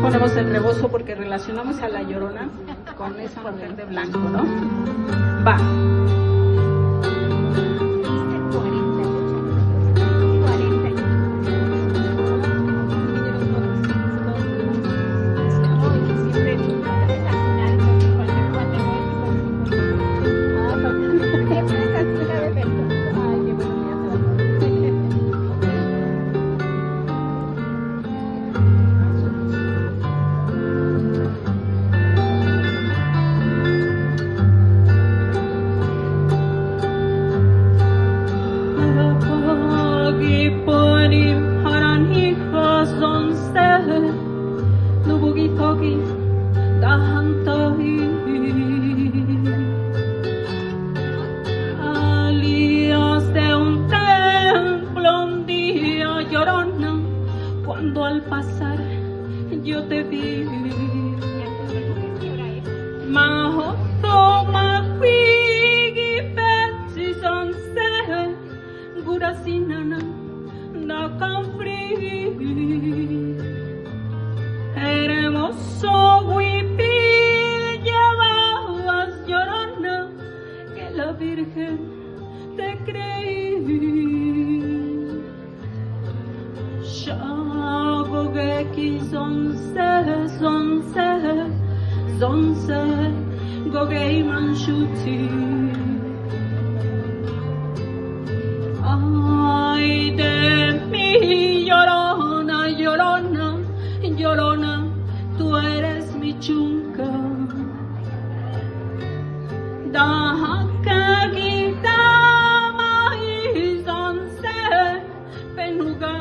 ponemos el rebozo porque relacionamos a la Llorona con esa mujer de blanco, ¿no? Va. Cuando al pasar yo te vi, maho toma quigi pezzi son se gurasinana da canfri hermoso huipi llevabas Llorona que la Virgen te creí. Gogeki zonse gogei manshuti. Ay de mi Llorona, Llorona, Llorona, tú eres mi chunka. Da kagita mai zonse penuga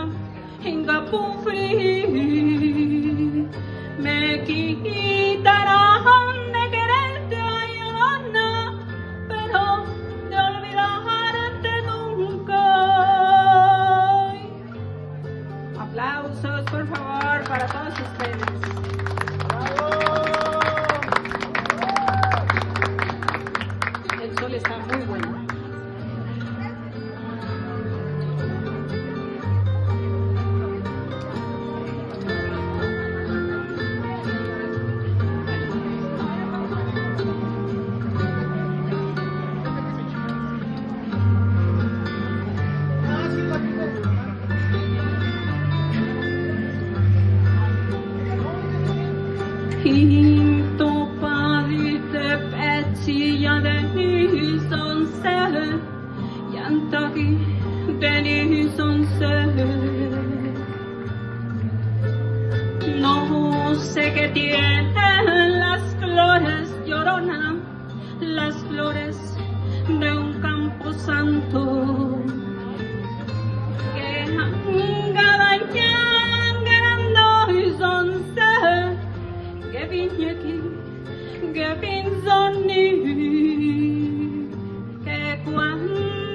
hinga pufri. Me quitarán de quererte, Llorona, pero de olvidarte nunca. Aplausos, por favor, para todos ustedes. ¡Bravo! El sol está muy bueno. Hinto palite pezzi ya de sonse, yantaki de sonse. No sé qué tienen las flores, Llorona, las flores de un campo santo. Que che vigneti, che pinzoni, che quando